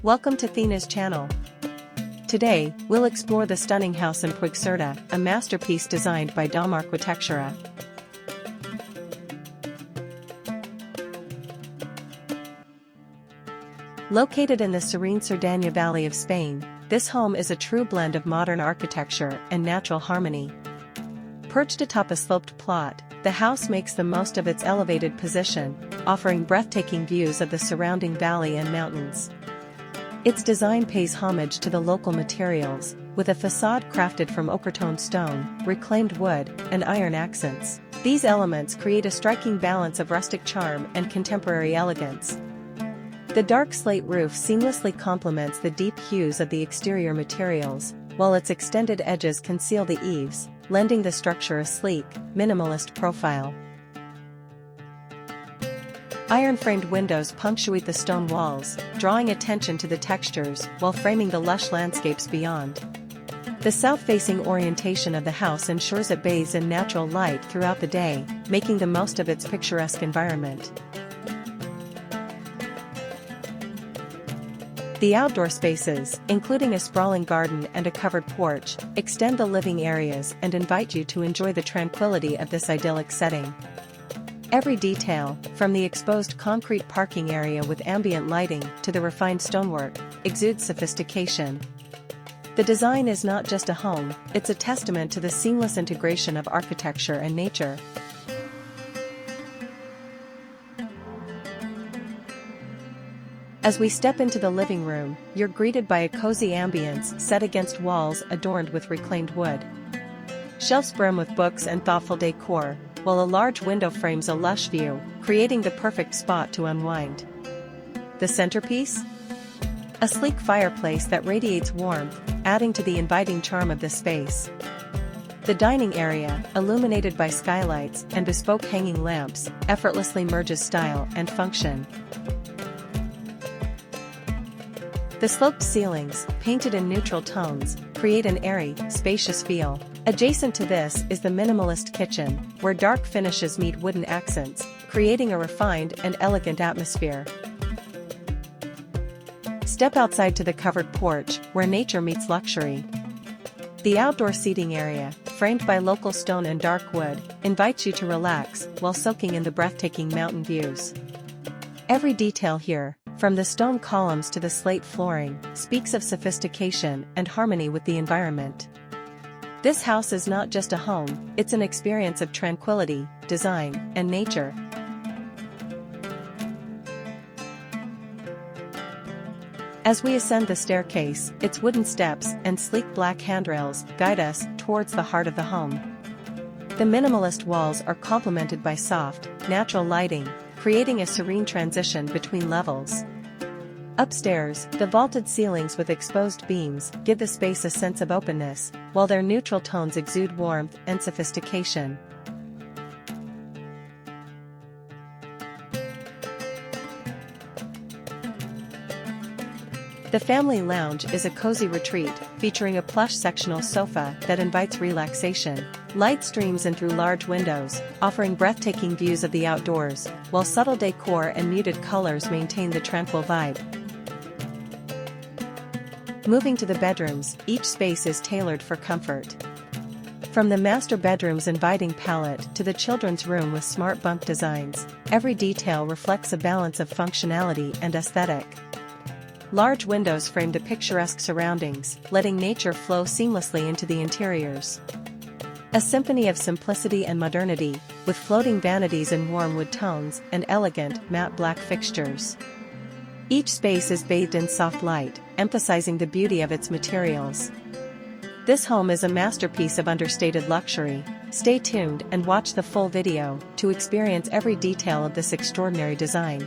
Welcome to Thena's channel. Today, we'll explore the stunning house in Puigcerdà, a masterpiece designed by Dom Arquitectura. Located in the serene Cerdanya Valley of Spain, this home is a true blend of modern architecture and natural harmony. Perched atop a sloped plot, the house makes the most of its elevated position, offering breathtaking views of the surrounding valley and mountains. Its design pays homage to the local materials, with a facade crafted from ochre-toned stone, reclaimed wood, and iron accents. These elements create a striking balance of rustic charm and contemporary elegance. The dark slate roof seamlessly complements the deep hues of the exterior materials, while its extended edges conceal the eaves, lending the structure a sleek, minimalist profile. Iron-framed windows punctuate the stone walls, drawing attention to the textures while framing the lush landscapes beyond. The south-facing orientation of the house ensures it bathes in natural light throughout the day, making the most of its picturesque environment. The outdoor spaces, including a sprawling garden and a covered porch, extend the living areas and invite you to enjoy the tranquility of this idyllic setting. Every detail, from the exposed concrete parking area with ambient lighting to the refined stonework, exudes sophistication. The design is not just a home, it's a testament to the seamless integration of architecture and nature. As we step into the living room, you're greeted by a cozy ambience set against walls adorned with reclaimed wood. Shelves brim with books and thoughtful decor, while a large window frames a lush view, creating the perfect spot to unwind. The centerpiece? A sleek fireplace that radiates warmth, adding to the inviting charm of the space. The dining area, illuminated by skylights and bespoke hanging lamps, effortlessly merges style and function. The sloped ceilings, painted in neutral tones, create an airy, spacious feel. Adjacent to this is the minimalist kitchen, where dark finishes meet wooden accents, creating a refined and elegant atmosphere. Step outside to the covered porch, where nature meets luxury. The outdoor seating area, framed by local stone and dark wood, invites you to relax while soaking in the breathtaking mountain views. Every detail here, from the stone columns to the slate flooring, speaks of sophistication and harmony with the environment. This house is not just a home, it's an experience of tranquility, design, and nature. As we ascend the staircase, its wooden steps and sleek black handrails guide us towards the heart of the home. The minimalist walls are complemented by soft, natural lighting, creating a serene transition between levels. Upstairs, the vaulted ceilings with exposed beams give the space a sense of openness, while their neutral tones exude warmth and sophistication. The family lounge is a cozy retreat, featuring a plush sectional sofa that invites relaxation. Light streams in through large windows, offering breathtaking views of the outdoors, while subtle decor and muted colors maintain the tranquil vibe. Moving to the bedrooms, each space is tailored for comfort. From the master bedroom's inviting palette to the children's room with smart bunk designs, every detail reflects a balance of functionality and aesthetic. Large windows frame the picturesque surroundings, letting nature flow seamlessly into the interiors. A symphony of simplicity and modernity, with floating vanities in warm wood tones and elegant, matte black fixtures. Each space is bathed in soft light, emphasizing the beauty of its materials. This home is a masterpiece of understated luxury. Stay tuned and watch the full video to experience every detail of this extraordinary design.